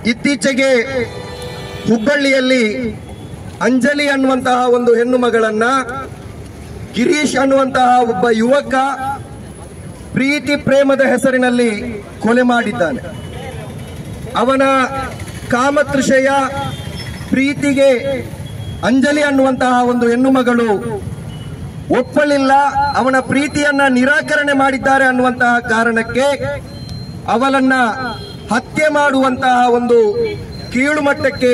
ಇತ್ತೀಚೆಗೆ ಹುಬ್ಬಳ್ಳಿಯಲ್ಲಿ ಅಂಜಲಿ ಅನ್ನುವಂತಹ ಒಂದು ಹೆಣ್ಣು ಮಗಳನ್ನ ಗಿರೀಶ್ ಅನ್ನುವಂತಹ ಒಬ್ಬ ಯುವಕ ಪ್ರೀತಿ ಪ್ರೇಮದ ಹೆಸರಿನಲ್ಲಿ ಕೊಲೆ ಮಾಡಿದ್ದಾನೆ. ಅವನ ಕಾಮತೃಷೆಯ ಪ್ರೀತಿಗೆ ಅಂಜಲಿ ಅನ್ನುವಂತಹ ಒಂದು ಹೆಣ್ಣು ಮಗಳು ಒಪ್ಪಲಿಲ್ಲ. ಅವನ ಪ್ರೀತಿಯನ್ನ ನಿರಾಕರಣೆ ಮಾಡಿದ್ದಾರೆ ಅನ್ನುವಂತಹ ಕಾರಣಕ್ಕೆ ಅವಳನ್ನ ಹತ್ಯೆ ಮಾಡುವಂತಹ ಒಂದು ಕೀಳು ಮಟ್ಟಕ್ಕೆ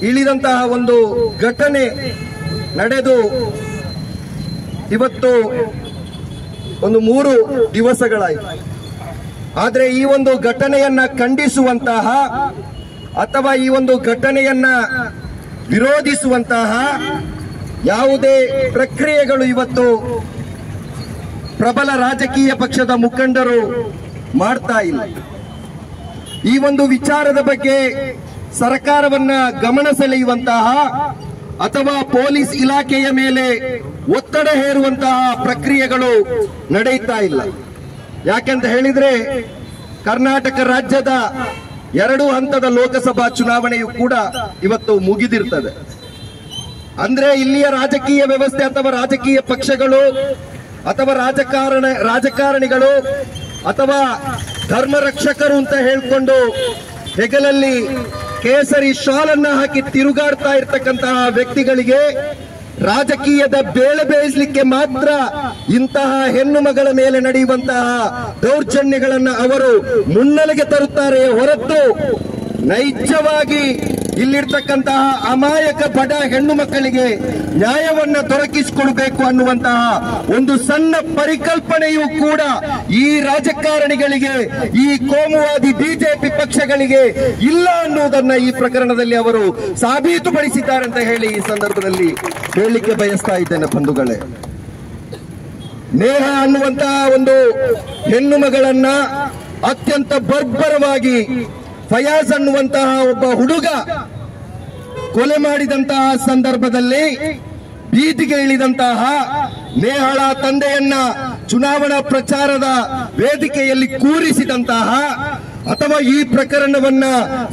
ಇಳಿದಂತಹ ಒಂದು ಘಟನೆ ನಡೆದು ಇವತ್ತು ಒಂದು 3 ದಿವಸಗಳಾಯಿತು. ಆದರೆ ಈ ಒಂದು ಘಟನೆಯನ್ನ ಖಂಡಿಸುವಂತಹ ಅಥವಾ ಈ ಒಂದು ಘಟನೆಯನ್ನ ವಿರೋಧಿಸುವಂತಹ ಯಾವುದೇ ಪ್ರಕ್ರಿಯೆಗಳು ಇವತ್ತು ಪ್ರಬಲ ರಾಜಕೀಯ ಪಕ್ಷದ ಮುಖಂಡರು ಮಾಡ್ತಾ ಇಲ್ಲ. ಈ ಒಂದು ವಿಚಾರದ ಬಗ್ಗೆ ಸರ್ಕಾರವನ್ನ ಗಮನ ಸೆಳೆಯುವಂತಹ ಅಥವಾ ಪೊಲೀಸ್ ಇಲಾಖೆಯ ಮೇಲೆ ಒತ್ತಡ ಹೇರುವಂತಹ ಪ್ರಕ್ರಿಯೆಗಳು ನಡೆಯುತ್ತಾ ಇಲ್ಲ. ಯಾಕೆಂತ ಹೇಳಿದ್ರೆ ಕರ್ನಾಟಕ ರಾಜ್ಯದ 2 ಹಂತದ ಲೋಕಸಭಾ ಚುನಾವಣೆಯು ಕೂಡ ಇವತ್ತು ಮುಗಿದಿರ್ತದೆ. ಅಂದ್ರೆ ಇಲ್ಲಿಯ ರಾಜಕೀಯ ವ್ಯವಸ್ಥೆ ಅಥವಾ ರಾಜಕೀಯ ಪಕ್ಷಗಳು ಅಥವಾ ರಾಜಕಾರಣಿಗಳು ಅಥವಾ ಧರ್ಮ ರಕ್ಷಕರು ಅಂತ ಹೇಳ್ಕೊಂಡು ಹೆಗಲಲ್ಲಿ ಕೇಸರಿ ಶಾಲನ್ನ ಹಾಕಿ ತಿರುಗಾಡ್ತಾ ಇರ್ತಕ್ಕಂತಹ ವ್ಯಕ್ತಿಗಳಿಗೆ ರಾಜಕೀಯದ ಬೇಳೆ ಬೇಯಿಸಲಿಕ್ಕೆ ಮಾತ್ರ ಇಂತಹ ಹೆಣ್ಣು ಮಗಳ ಮೇಲೆ ನಡೆಯುವಂತಹ ದೌರ್ಜನ್ಯಗಳನ್ನ ಅವರು ಮುನ್ನೆಲೆಗೆ ತರುತ್ತಾರೆ ಹೊರತು ನೈಜವಾಗಿ ಇಲ್ಲಿರ್ತಕ್ಕಂತಹ ಅಮಾಯಕ ಬಡ ಹೆಣ್ಣು ಮಕ್ಕಳಿಗೆ ನ್ಯಾಯವನ್ನ ದೊರಕಿಸಿಕೊಡಬೇಕು ಅನ್ನುವಂತಹ ಒಂದು ಸಣ್ಣ ಪರಿಕಲ್ಪನೆಯೂ ಕೂಡ ಈ ರಾಜಕಾರಣಿಗಳಿಗೆ, ಈ ಕೋಮುವಾದಿ ಬಿಜೆಪಿ ಪಕ್ಷಗಳಿಗೆ ಇಲ್ಲ ಅನ್ನುವುದನ್ನ ಈ ಪ್ರಕರಣದಲ್ಲಿ ಅವರು ಸಾಬೀತುಪಡಿಸಿದ್ದಾರೆ ಅಂತ ಹೇಳಿ ಈ ಸಂದರ್ಭದಲ್ಲಿ ಹೇಳಲಿಕ್ಕೆ ಬಯಸ್ತಾ ಇದ್ದೇನೆ. ಬಂಧುಗಳೇ, ನೇಹ ಅನ್ನುವಂತಹ ಒಂದು ಹೆಣ್ಣು ಮಗಳನ್ನ ಅತ್ಯಂತ ಬರ್ಬರವಾಗಿ ಫಯಾಜ್ ಅನ್ನುವಂತಹ ಒಬ್ಬ ಹುಡುಗ ಕೊಲೆ ಮಾಡಿದಂತಹ ಸಂದರ್ಭದಲ್ಲಿ ಬೀದಿಗೆ ಇಳಿದಂತಹ ನೇಹಳ ತಂದೆಯನ್ನ ಚುನಾವಣಾ ಪ್ರಚಾರದ ವೇದಿಕೆಯಲ್ಲಿ ಕೂರಿಸಿದಂತಹ ಅಥವಾ ಈ ಪ್ರಕರಣವನ್ನ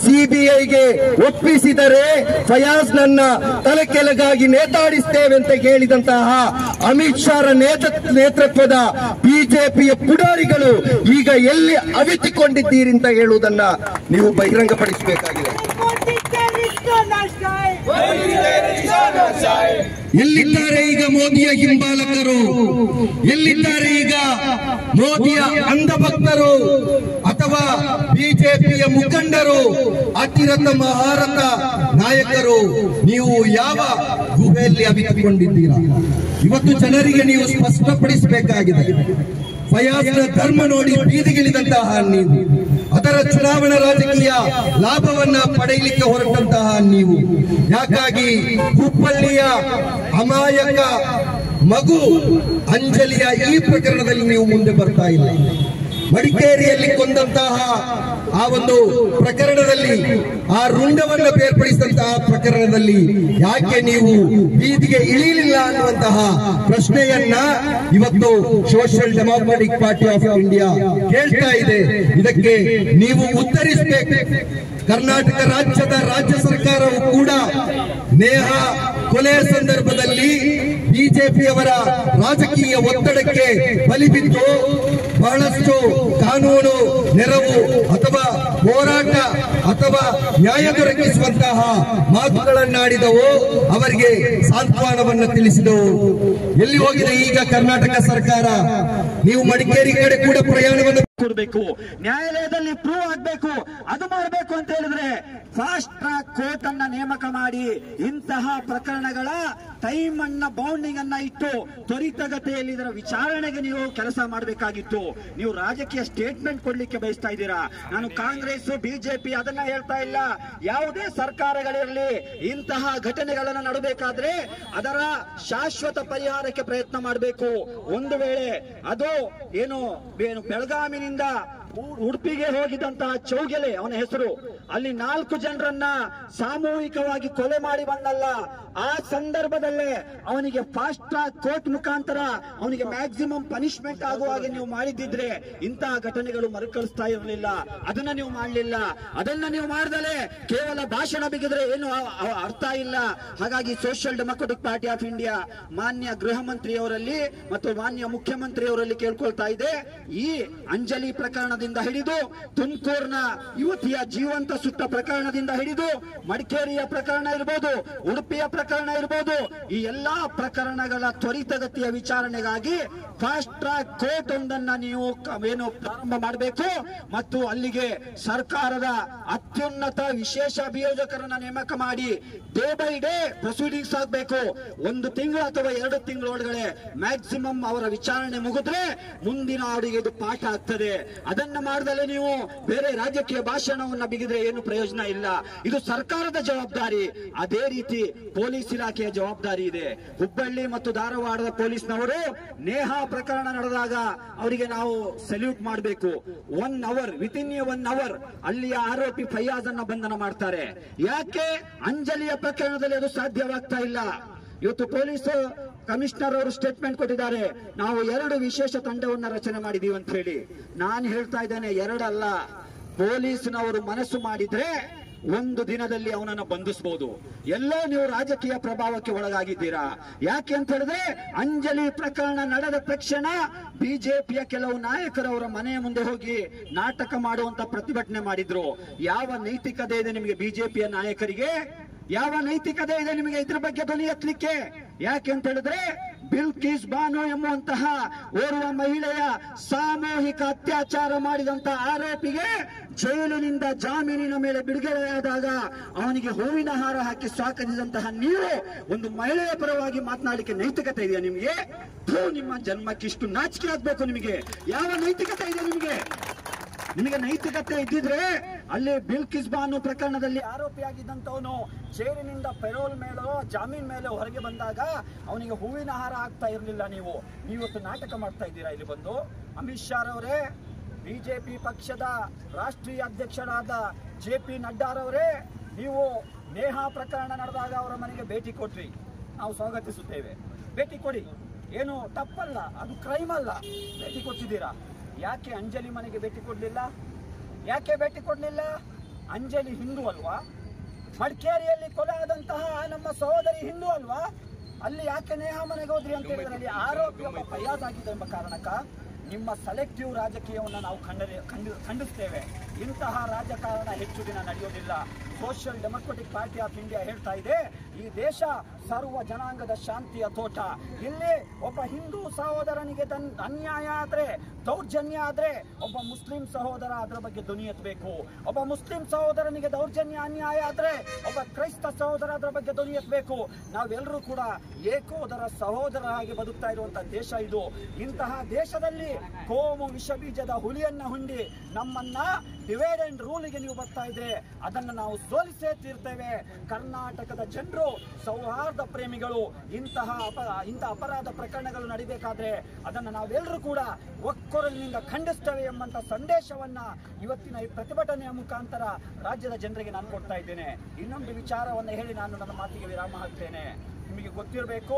ಸಿಬಿಐಗೆ ಒಪ್ಪಿಸಿದರೆ ಫಯಾಜ್ ನನ್ನ ತಲೆ ಕೆಳಗಾಗಿ ನೇತಾಡಿಸ್ತೇವೆ ಅಂತ ಹೇಳಿದಂತಹ ಅಮಿತ್ ಶಾ ನೇತೃತ್ವದ ಬಿಜೆಪಿಯ ಪುಡಾರಿಗಳು ಈಗ ಎಲ್ಲಿ ಅವಿತುಕೊಂಡಿದ್ದೀರಿ ಅಂತ ಹೇಳುವುದನ್ನ ನೀವು ಬಹಿರಂಗಪಡಿಸಬೇಕಾಗಿದೆ. ಎಲ್ಲಿದ್ದಾರೆ ಈಗ ಮೋದಿಯ ಹಿಂಬಾಲಕರು? ಎಲ್ಲಿದ್ದಾರೆ ಈಗ ಮೋದಿಯ ಅಂಧಭಕ್ತರು ಅಥವಾ ಬಿಜೆಪಿಯ ಮುಖಂಡರು, ಅತಿರಥ ಮಹಾರಥ ನಾಯಕರು? ನೀವು ಯಾವ ಗುಹೆಯಲ್ಲಿ ಅವಿತುಕೊಂಡಿದ್ದೀರಾ? ಇವತ್ತು ಜನರಿಗೆ ನೀವು ಸ್ಪಷ್ಟಪಡಿಸಬೇಕಾಗಿದೆ. ಫಯಾಜ್ನ ಧರ್ಮ ನೋಡಿ ಬೀದಿಗಿಳಿದಂತಹ ನೀವು, ಅದರ ಚುನಾವಣಾ ರಾಜಕೀಯ ಲಾಭವನ್ನ ಪಡೆಯಲಿಕ್ಕೆ ಹೊರಟಂತಹ ನೀವು, ಯಾಕಾಗಿ ಹುಬ್ಬಳ್ಳಿಯ ಅಮಾಯಕ ಮಗು ಅಂಜಲಿಯ ಈ ಪ್ರಕರಣದಲ್ಲಿ ನೀವು ಮುಂದೆ ಬರ್ತಾ ಇಲ್ಲ? ಮಡಿಕೇರಿಯಲ್ಲಿ ಕೊಂದಂತಹ ಆ ಒಂದು ಪ್ರಕರಣದಲ್ಲಿ, ಆ ರುಂಡವನ್ನ ಬೇರ್ಪಡಿಸಿದಂತಹ ಪ್ರಕರಣದಲ್ಲಿ ಯಾಕೆ ನೀವು ಬೀದಿಗೆ ಇಳಿಯಲಿಲ್ಲ ಅನ್ನುವಂತಹ ಪ್ರಶ್ನೆಯನ್ನ ಇವತ್ತು social democratic party of India ಕೇಳ್ತಾ ಇದೆ. ಇದಕ್ಕೆ ನೀವು ಉತ್ತರಿಸಬೇಕು. ಕರ್ನಾಟಕ ರಾಜ್ಯದ ರಾಜ್ಯ ಸರ್ಕಾರವು ಕೂಡ ನೇಹ ಕೊಲೆ ಸಂದರ್ಭದಲ್ಲಿ ಬಿಜೆಪಿಯವರ ರಾಜಕೀಯ ಒತ್ತಡಕ್ಕೆ ಬಲಿಬಿದ್ದು ಬಹಳಷ್ಟು ಕಾನೂನು ನೆರವು ಅಥವಾ ಹೋರಾಟ ಅಥವಾ ನ್ಯಾಯ ದೊರಕಿಸುವಂತಹ ಮಾತುಗಳನ್ನಾಡಿದವು, ಅವರಿಗೆ ಸಾಂತ್ವನವನ್ನು ತಿಳಿಸಿದವು. ಎಲ್ಲಿ ಹೋಗಿದೆ ಈಗ ಕರ್ನಾಟಕ ಸರ್ಕಾರ? ನೀವು ಮಡಿಕೇರಿ ಕಡೆ ಕೂಡ ಪ್ರಯಾಣವನ್ನು ಕೊಡಬೇಕು, ನ್ಯಾಯಾಲಯದಲ್ಲಿ ಪ್ರೂವ್ ಆಗಬೇಕು, ಅದು ಮಾಡಬೇಕು ಅಂತ ಹೇಳಿದ್ರೆ ಫಾಸ್ಟ್ ಟ್ರ್ಯಾಕ್ ಕೋರ್ಟ್ ಅನ್ನ ನೇಮಕ ಮಾಡಿ ಇಂತಹ ಪ್ರಕರಣಗಳ ಟೈಮ್ ಅನ್ನ ಬೌಂಡಿಂಗ್ ಅನ್ನ ಇಟ್ಟು ತ್ವರಿತಗತಿಯಲ್ಲಿ ಇದರ ವಿಚಾರಣೆಗೆ ನೀವು ಕೆಲಸ ಮಾಡಬೇಕಾಗಿತ್ತು. ನೀವು ರಾಜಕೀಯ ಸ್ಟೇಟ್ಮೆಂಟ್ ಕೊಡ್ಲಿಕ್ಕೆ ಬಯಸ್ತಾ ಇದ್ದೀರಾ. ನಾನು ಕಾಂಗ್ರೆಸ್ ಬಿಜೆಪಿ ಅದನ್ನ ಹೇಳ್ತಾ ಇಲ್ಲ. ಯಾವುದೇ ಸರ್ಕಾರಗಳಿರಲಿ, ಇಂತಹ ಘಟನೆಗಳನ್ನು ನಡಬೇಕಾದ್ರೆ ಅದರ ಶಾಶ್ವತ ಪರಿಹಾರಕ್ಕೆ ಪ್ರಯತ್ನ ಮಾಡಬೇಕು. ಒಂದು ವೇಳೆ ಅದು ಏನು ಬೆಳಗಾವಿನಿಂದ ಉಡುಪಿಗೆ ಹೋಗಿದಂತಹ ಚೌಗೆಲೆ ಅವನ ಹೆಸರು, ಅಲ್ಲಿ 4 ಜನರನ್ನ ಸಾಮೂಹಿಕವಾಗಿ ಕೊಲೆ ಮಾಡಿ ಬಂದಲ್ಲ, ಆ ಸಂದರ್ಭದಲ್ಲೇ ಅವನಿಗೆ ಫಾಸ್ಟ್ ಟ್ರ್ಯಾಕ್ ಕೋರ್ಟ್ ಮುಖಾಂತರ ಅವನಿಗೆ ಮ್ಯಾಕ್ಸಿಮಮ್ ಪನಿಷ್ಮೆಂಟ್ ಆಗುವ ಹಾಗೆ ನೀವು ಮಾಡಿದ್ದಿದ್ರೆ ಇಂತಹ ಘಟನೆಗಳು ಮರುಕಳಿಸ್ತಾ ಇರಲಿಲ್ಲ. ಅದನ್ನ ನೀವು ಮಾಡಲಿಲ್ಲ. ಅದನ್ನ ನೀವು ಮಾಡ್ದಲೆ ಕೇವಲ ಭಾಷಣ ಬಿಗಿದ್ರೆ ಏನು ಅರ್ಥ ಇಲ್ಲ. ಹಾಗಾಗಿ social Democratic Party of India ಮಾನ್ಯ ಗೃಹ ಮಂತ್ರಿಯವರಲ್ಲಿ ಮತ್ತು ಮಾನ್ಯ ಮುಖ್ಯಮಂತ್ರಿಯವರಲ್ಲಿ ಕೇಳ್ಕೊಳ್ತಾ ಇದೆ, ಈ ಅಂಜಲಿ ಪ್ರಕರಣದಿಂದ ಹಿಡಿದು ತುಮಕೂರಿನ ಯುವತಿಯ ಜೀವಂತ ಸುಟ್ಟ ಪ್ರಕರಣದಿಂದ ಹಿಡಿದು ಮಡಿಕೇರಿಯ ಪ್ರಕರಣ ಇರಬಹುದು, ಉಡುಪಿಯ ಪ್ರಕರಣ ಇರಬಹುದು, ಈ ಎಲ್ಲಾ ಪ್ರಕರಣಗಳ ತ್ವರಿತಗತಿಯ ವಿಚಾರಣೆಗಾಗಿ ಫಾಸ್ಟ್ ಟ್ರ್ಯಾಕ್ ಕೋರ್ಟ್ ಒಂದನ್ನ ನೀವು ಏನು ಪ್ರಾರಂಭ ಮಾಡಬೇಕು ಮತ್ತು ಅಲ್ಲಿಗೆ ಸರ್ಕಾರದ ಅತ್ಯುನ್ನತ ವಿಶೇಷ ಅಭಿಯೋಜಕರನ್ನ ನೇಮಕ ಮಾಡಿ ಡೇ ಬೈ ಡೇ ಪ್ರೊಸೀಡಿಂಗ್ಸ್ ಆಗಬೇಕು. 1 ತಿಂಗಳು ಅಥವಾ 2 ತಿಂಗಳೊಳಗಡೆ ಮ್ಯಾಕ್ಸಿಮಮ್ ಅವರ ವಿಚಾರಣೆ ಮುಗಿದ್ರೆ ಮುಂದಿನ ಅವರಿಗೆ ಇದು ಪಾಠ ಆಗ್ತದೆ. ಅದನ್ನ ಮಾಡದಲ್ಲೇ ನೀವು ಬೇರೆ ರಾಜಕೀಯ ಭಾಷಣವನ್ನ ಬಿಗಿದ್ರೆ ಏನು ಪ್ರಯೋಜನ ಇಲ್ಲ. ಇದು ಸರ್ಕಾರದ ಜವಾಬ್ದಾರಿ. ಅದೇ ರೀತಿ ಪೊಲೀಸ್ ಇಲಾಖೆಯ ಜವಾಬ್ದಾರಿ ಇದೆ. ಹುಬ್ಬಳ್ಳಿ ಮತ್ತು ಧಾರವಾಡದ ಪೊಲೀಸ್ನವರು ನೇಹಾ ಪ್ರಕರಣ ನಡೆದಾಗ ಅವರಿಗೆ ನಾವು ಸಲ್ಯೂಟ್ ಮಾಡಬೇಕು. 1 ಅವರ್ ವಿತಿನ್ 1 ಅವರ್ ಅಲ್ಲಿಯ ಆರೋಪಿ ಫಯಾಜ್ ಅನ್ನ ಬಂಧನ ಮಾಡ್ತಾರೆ. ಯಾಕೆ ಅಂಜಲಿಯ ಪ್ರಕರಣದಲ್ಲಿ ಅದು ಸಾಧ್ಯವಾಗ್ತಾ ಇಲ್ಲ? ಇವತ್ತು ಪೊಲೀಸ್ ಕಮಿಷನರ್ ಅವರು ಸ್ಟೇಟ್ಮೆಂಟ್ ಕೊಟ್ಟಿದ್ದಾರೆ, ನಾವು 2 ವಿಶೇಷ ತಂಡವನ್ನ ರಚನೆ ಮಾಡಿದೀವಿ ಅಂತ ಹೇಳಿ. ನಾನು ಹೇಳ್ತಾ ಇದ್ದೇನೆ, 2 ಅಲ್ಲ, ಪೊಲೀಸ್ನವರು ಮನಸ್ಸು ಮಾಡಿದ್ರೆ 1 ದಿನದಲ್ಲಿ ಅವನನ್ನು ಬಂಧಿಸಬಹುದು. ಎಲ್ಲೋ ನೀವು ರಾಜಕೀಯ ಪ್ರಭಾವಕ್ಕೆ ಒಳಗಾಗಿದ್ದೀರಾ. ಯಾಕೆ ಅಂತ ಹೇಳಿದ್ರೆ ಅಂಜಲಿ ಪ್ರಕರಣ ನಡೆದ ತಕ್ಷಣ ಬಿಜೆಪಿಯ ಕೆಲವು ನಾಯಕರವರ ಮನೆಯ ಮುಂದೆ ಹೋಗಿ ನಾಟಕ ಮಾಡುವಂತ ಪ್ರತಿಭಟನೆ ಮಾಡಿದ್ರು. ಯಾವ ನೈತಿಕತೆ ಇದೆ ನಿಮಗೆ ಬಿಜೆಪಿಯ ನಾಯಕರಿಗೆ? ಯಾವ ನೈತಿಕತೆ ಇದೆ ನಿಮಗೆ ಇದ್ರ ಬಗ್ಗೆ ಧ್ವನಿ ಎತ್ತಲಿಕ್ಕೆ? ಯಾಕೆ ಅಂತ ಹೇಳಿದ್ರೆ ಬಿಲ್ಕಿಸ್ ಬಾನು ಎಂಬುವಂತಹ ಓರ್ವ ಮಹಿಳೆಯ ಸಾಮೂಹಿಕ ಅತ್ಯಾಚಾರ ಮಾಡಿದಂತ ಆರೋಪಿಗೆ ಜೈಲಿನಿಂದ ಜಾಮೀನಿನ ಮೇಲೆ ಬಿಡುಗಡೆಯಾದಾಗ ಅವನಿಗೆ ಹೂವಿನ ಹಾರ ಹಾಕಿ ಸ್ವಾಗತಿಸಿದಂತಹ ನೀವು ಒಂದು ಮಹಿಳೆಯ ಪರವಾಗಿ ಮಾತನಾಡಲಿಕ್ಕೆ ನೈತಿಕತೆ ಇದೆಯಾ ನಿಮಗೆ? ನಿಮ್ಮ ಜನ್ಮಕ್ಕಿಷ್ಟು ನಾಚಿಕೆ ಆಗ್ಬೇಕು ನಿಮಗೆ. ಯಾವ ನೈತಿಕತೆ ಇದೆ ನಿಮಗೆ? ನಿಮಗೆ ನೈತಿಕತೆ ಇದ್ದಿದ್ರೆ ಅಲ್ಲಿ ಬಿಲ್ಕಿಸ್ ಬಾನು ಪ್ರಕರಣದಲ್ಲಿ ಆರೋಪಿಯಾಗಿದ್ದಂತವನು ಜೈಲಿನಿಂದ ಪೆರೋಲ್ ಮೇಲೋ ಜಾಮೀನ್ ಮೇಲೆ ಹೊರಗೆ ಬಂದಾಗ ಅವನಿಗೆ ಹೂವಿನ ಹಾರ ಹಾಕ್ತಾ ಇರಲಿಲ್ಲ. ನೀವು ಇವತ್ತು ನಾಟಕ ಮಾಡ್ತಾ ಇದ್ದೀರಾ ಇಲ್ಲಿ ಬಂದು. ಅಮಿತ್ ಶಾ ರವರೇ, ಬಿಜೆಪಿ ಪಕ್ಷದ ರಾಷ್ಟ್ರೀಯ ಅಧ್ಯಕ್ಷರಾದ JP ನಡ್ಡಾರವರೇ, ನೀವು ನೇಹಾ ಪ್ರಕರಣ ನಡೆದಾಗ ಅವರ ಮನೆಗೆ ಭೇಟಿ ಕೊಟ್ರಿ. ನಾವು ಸ್ವಾಗತಿಸುತ್ತೇವೆ. ಭೇಟಿ ಕೊಡಿ, ಏನು ತಪ್ಪಲ್ಲ, ಅದು ಕ್ರೈಮ್ ಅಲ್ಲ. ಭೇಟಿ ಕೊಟ್ಟಿದ್ದೀರಾ. ಯಾಕೆ ಅಂಜಲಿ ಮನೆಗೆ ಭೇಟಿ ಕೊಡ್ಲಿಲ್ಲ? ಯಾಕೆ ಭೇಟಿ ಕೊಡ್ಲಿಲ್ಲ? ಅಂಜಲಿ ಹಿಂದೂ ಅಲ್ವಾ? ಮಡಿಕೇರಿಯಲ್ಲಿ ಕೊಲೆ ಆದಂತಹ ನಮ್ಮ ಸಹೋದರಿ ಹಿಂದೂ ಅಲ್ವಾ? ಅಲ್ಲಿ ಯಾಕೆ ನೇಹಾ ಮನೆಗೆ ಹೋದ್ರಿ ಅಂತ ಹೇಳಿದ್ರೆ ಅಲ್ಲಿ ಆರೋಪಿ ಒಬ್ಬ ಫಯಾಜ್ ಆಗಿದೆ ಎಂಬ ಕಾರಣಕ್ಕ ನಿಮ್ಮ ಸೆಲೆಕ್ಟಿವ್ ರಾಜಕೀಯವನ್ನು ನಾವು ಖಂಡಿಸ್ತೇವೆ. ಇಂತಹ ರಾಜಕಾರಣ ಹೆಚ್ಚು ದಿನ ನಡೆಯೋದಿಲ್ಲ. Social Democratic Party of India ಹೇಳ್ತಾ ಇದೆ, ಈ ದೇಶ ಸರ್ವ ಜನಾಂಗದ ಶಾಂತಿಯ ತೋಟ. ಇಲ್ಲಿ ಒಬ್ಬ ಹಿಂದೂ ಸಹೋದರನಿಗೆ ಅನ್ಯಾಯ ಆದ್ರೆ, ದೌರ್ಜನ್ಯ ಆದ್ರೆ ಒಬ್ಬ ಮುಸ್ಲಿಂ ಸಹೋದರ ಅದರ ಬಗ್ಗೆ ಧ್ವನಿ ಎತ್ತಬೇಕು. ಒಬ್ಬ ಮುಸ್ಲಿಂ ಸಹೋದರನಿಗೆ ದೌರ್ಜನ್ಯ ಅನ್ಯಾಯ ಆದ್ರೆ ಒಬ್ಬ ಕ್ರೈಸ್ತ ಸಹೋದರ ಅದರ ಬಗ್ಗೆ ಧ್ವನಿ ಎತ್ತಬೇಕು. ನಾವೆಲ್ಲರೂ ಕೂಡ ಏಕೋದರ ಸಹೋದರ ಹಾಗೆ ಬದುಕ್ತಾ ಇರುವಂತಹ ದೇಶ ಇದು. ಇಂತಹ ದೇಶದಲ್ಲಿ ಕೋಮು ವಿಷಬೀಜದ ಹುಲಿಯನ್ನ ಹುಂಡಿ ನಮ್ಮನ್ನ ಡಿವೈಡ್ ಅಂಡ್ ರೂಲ್ಗೆ ನೀವು ಬರ್ತಾ ಇದ್ರೆ ಅದನ್ನು ನಾವು ಸೋಲಿಸೇ ತೀರ್ತೇವೆ. ಕರ್ನಾಟಕದ ಜನರು ಸೌಹಾರ್ದ ಪ್ರೇಮಿಗಳು. ಇಂತಹ ಅಪರಾಧ ಪ್ರಕರಣಗಳು ನಡಿಬೇಕಾದ್ರೆ ಅದನ್ನು ನಾವೆಲ್ಲರೂ ಕೂಡ ಒಕ್ಕೊರಲಿನಿಂದ ಖಂಡಿಸ್ತೇವೆ ಎಂಬಂತ ಸಂದೇಶವನ್ನ ಇವತ್ತಿನ ಈ ಪ್ರತಿಭಟನೆಯ ಮುಖಾಂತರ ರಾಜ್ಯದ ಜನರಿಗೆ ನಾನು ಕೊಡ್ತಾ ಇದ್ದೇನೆ. ಇನ್ನೊಂದು ವಿಚಾರವನ್ನು ಹೇಳಿ ನಾನು ನನ್ನ ಮಾತಿಗೆ ವಿರಾಮ ಹಾಕ್ತೇನೆ. ನಿಮಗೆ ಗೊತ್ತಿರಬೇಕು,